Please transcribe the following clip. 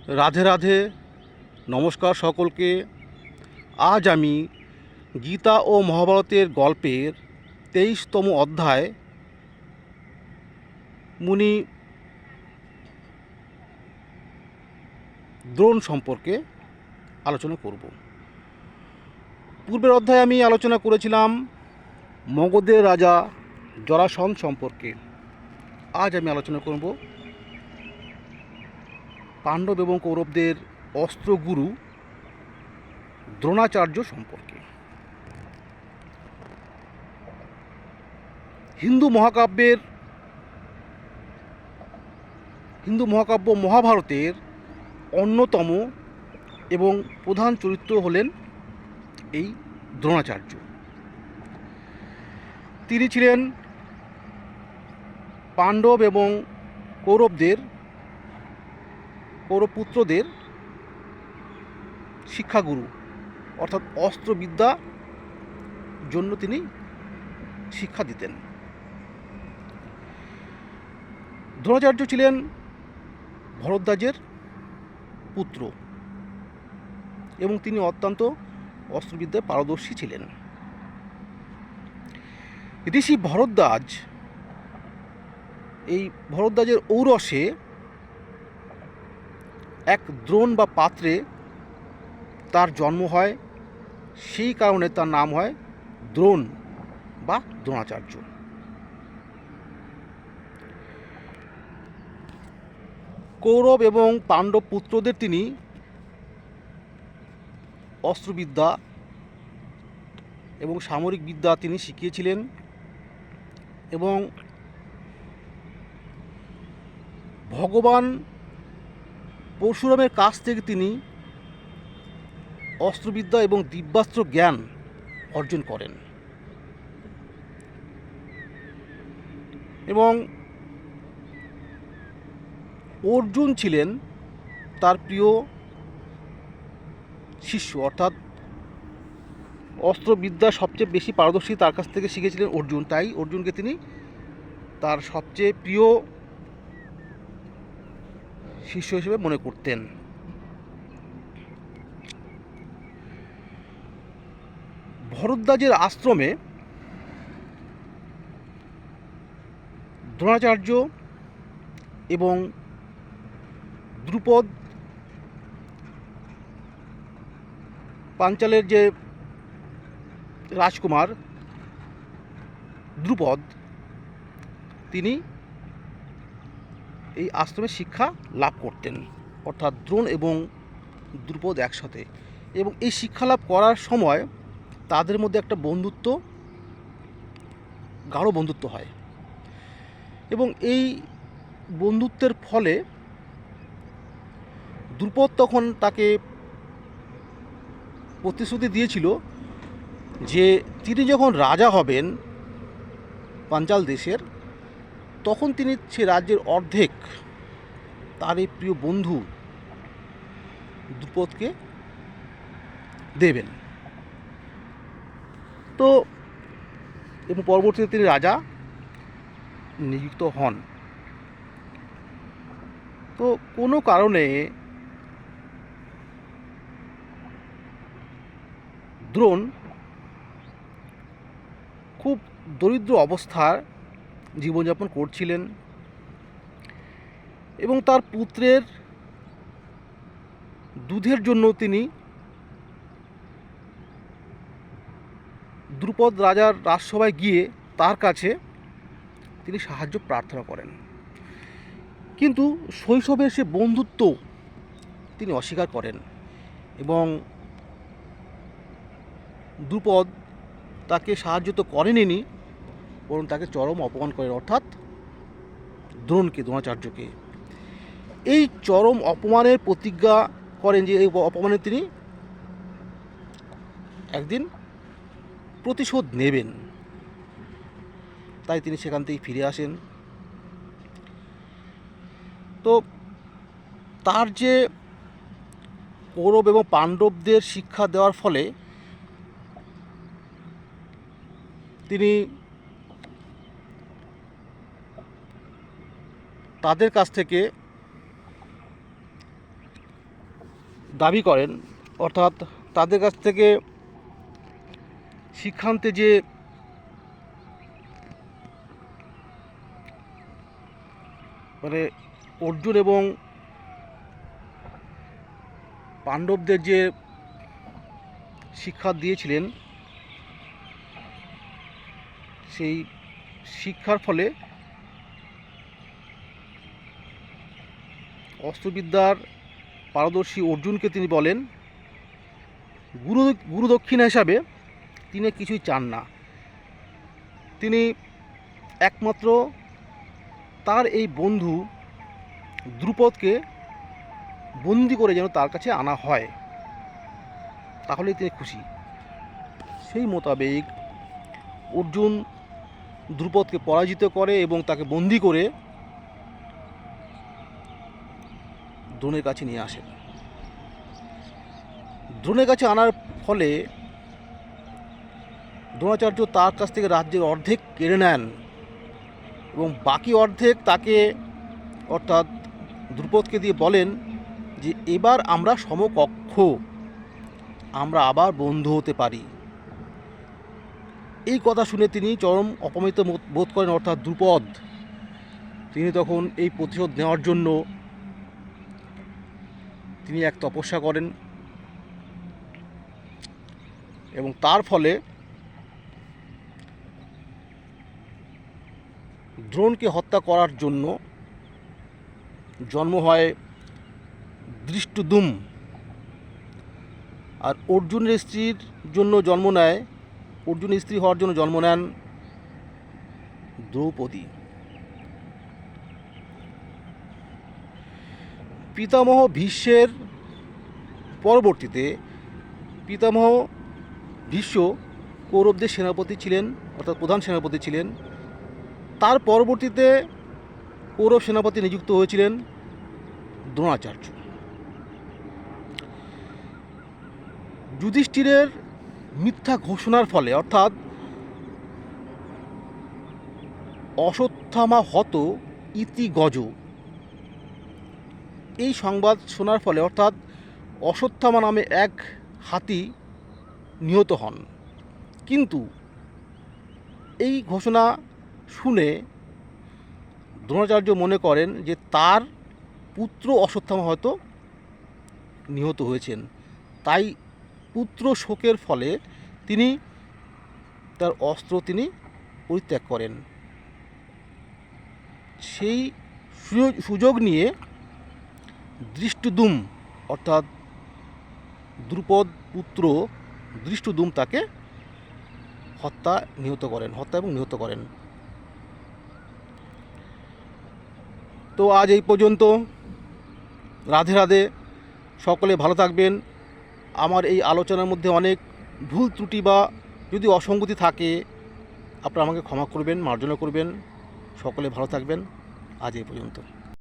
রাধে রাধে, নমস্কার সকলকে। আজ আমি গীতা ও মহাভারতের গল্পের 23তম অধ্যায় মুনি দ্রোণ সম্পর্কে আলোচনা করব। পূর্বের অধ্যায়ে আমি আলোচনা করেছিলাম মগধের রাজা জরাসন্ধ সম্পর্কে। আজ আমি আলোচনা করব পাণ্ডব এবং কৌরবদের অস্ত্রগুরু দ্রোণাচার্য সম্পর্কে। হিন্দু মহাকাব্য মহাভারতের অন্যতম এবং প্রধান চরিত্র হলেন এই দ্রোণাচার্য। তিনি ছিলেন পাণ্ডব এবং কৌরবপুত্রদের শিক্ষাগুরু, অর্থাৎ অস্ত্রবিদ্যা জন্য তিনি শিক্ষা দিতেন। দ্রোণাচার্য ছিলেন ভরদ্বাজের পুত্র এবং তিনি অত্যন্ত অস্ত্রবিদ্যায় পারদর্শী ছিলেন। ঋষি ভরদ্বাজের ঔরসে এক দ্রোণ বা পাত্রে তার জন্ম হয়, সেই কারণে তার নাম হয় দ্রোণ বা দ্রোণাচার্য। কৌরব এবং পাণ্ডব পুত্রদের তিনি অস্ত্রবিদ্যা এবং সামরিক বিদ্যা তিনি শিখিয়েছিলেন এবং ভগবান পরশুরামের কাছ থেকে তিনি অস্ত্রবিদ্যা এবং দিব্যাস্ত্র জ্ঞান অর্জন করেন এবং অর্জুন ছিলেন তার প্রিয় শিষ্য, অর্থাৎ অস্ত্রবিদ্যা সবচেয়ে বেশি পারদর্শী তার কাছ থেকে শিখেছিলেন অর্জুন। তাই অর্জুনকে তিনি তার সবচেয়ে প্রিয় শিষ্য হিসেবে মনে করতেন। ভরদ্বাজের আশ্রমে দ্রোণাচার্য এবং দ্রুপদ, পাঞ্চালের যে রাজকুমার দ্রুপদ, তিনি এই আশ্রমে শিক্ষা লাভ করতেন, অর্থাৎ দ্রোণ এবং দ্রুপদ একসাথে। এবং এই শিক্ষা লাভ করার সময় তাদের মধ্যে একটা গাঢ় বন্ধুত্ব হয় এবং এই বন্ধুত্বের ফলে দ্রুপদ তখন তাকে প্রতিশ্রুতি দিয়েছিল যে তিনি যখন রাজা হবেন পাঞ্চাল দেশের, তখন তিনি সে রাজ্যের অর্ধেক তার এই প্রিয় বন্ধু দ্রুপদকে দেবেন। তো এবং পরবর্তীতে তিনি রাজা নিযুক্ত হন। তো কোনো কারণে দ্রোণ খুব দরিদ্র অবস্থার জীবনযাপন করছিলেন এবং তার পুত্রের দুধের জন্য তিনি দ্রুপদ রাজার রাজসভায় গিয়ে তার কাছে তিনি সাহায্য প্রার্থনা করেন, কিন্তু শৈশবের সে বন্ধুত্ব তিনি অস্বীকার করেন এবং দ্রুপদ তাকে সাহায্য তো করেনি, বরং তাকে চরম অপমান করেন, অর্থাৎ দ্রোণাচার্যকে। এই চরম অপমানের প্রতিজ্ঞা করেন যে এই অপমানে তিনি একদিন প্রতিশোধ নেবেন। তাই তিনি সেখান থেকে ফিরে আসেন। তো তার যে কৌরব এবং পাণ্ডবদের শিক্ষা দেওয়ার ফলে তিনি তাদের কাছ থেকে দাবি করেন, অর্থাৎ তাদের কাছ থেকে শিক্ষান্তে যে মানে অর্জুন এবং পাণ্ডবদের যে শিক্ষা দিয়েছিলেন, সেই শিক্ষার ফলে অস্ত্রবিদ্যার পারদর্শী অর্জুনকে তিনি বলেন গুরুদক্ষিণা হিসাবে তিনি কিছুই চান না। তিনি একমাত্র তার এই বন্ধু দ্রুপদকে বন্দি করে যেন তার কাছে আনা হয়, তাহলেই তিনি খুশি। সেই মোতাবেক অর্জুন দ্রুপদকে পরাজিত করে এবং তাকে বন্দি করে দ্রোণের কাছে নিয়ে আসেন। দ্রোণের কাছে আনার ফলে দ্রোণাচার্য তার কাছ থেকে রাজ্যের অর্ধেক কেড়ে নেন এবং বাকি অর্ধেক তাকে অর্থাৎ দ্রুপদকে দিয়ে বলেন যে এবার আমরা সমকক্ষ, আমরা আবার বন্ধু হতে পারি। এই কথা শুনে তিনি চরম অপমানিত বোধ করেন, অর্থাৎ দ্রুপদ। তিনি তখন এই প্রতিশোধ নেওয়ার জন্য তিনি এক তপস্যা করেন এবং তার ফলে দ্রোণকে হত্যা করার জন্য জন্ম হয় ধৃষ্টদ্যুম্ন, আর অর্জুনের স্ত্রীর জন্য জন্ম নেয়, অর্জুনের স্ত্রী হওয়ার জন্য জন্ম নেন দ্রৌপদী। পিতামহ ভীষ্মের পরবর্তীতে পিতামহ ভীষ্ম কৌরবদের সেনাপতি ছিলেন, অর্থাৎ প্রধান সেনাপতি ছিলেন। তার পরবর্তীতে কৌরব সেনাপতি নিযুক্ত হয়েছিলেন দ্রোণাচার্য। যুধিষ্ঠিরের মিথ্যা ঘোষণার ফলে, অর্থাৎ অশ্বত্থামা হত ইতি গজ, এই সংবাদ শোনার ফলে অর্থাৎ অশ্বত্থামা নামে এক হাতি নিহত হন। কিন্তু এই ঘোষণা শুনে দ্রোণাচার্য মনে করেন যে তার পুত্র অশ্বত্থামা হয়তো নিহত হয়েছেন, তাই পুত্র শোকের ফলে তিনি তার অস্ত্র তিনি পরিত্যাগ করেন। সেই সুযোগ নিয়ে ধৃষ্টদ্যুম্ন অর্থাৎ দ্রুপদ পুত্র ধৃষ্টদ্যুম্ন তাকে হত্যা এবং নিহত করেন। তো আজ এই পর্যন্ত। রাধে রাধে, সকলে ভালো থাকবেন। আমার এই আলোচনার মধ্যে অনেক ভুল ত্রুটি বা যদি অসঙ্গতি থাকে আপনারা আমাকে ক্ষমা করবেন, মার্জনা করবেন। সকলে ভালো থাকবেন। আজ এই পর্যন্ত।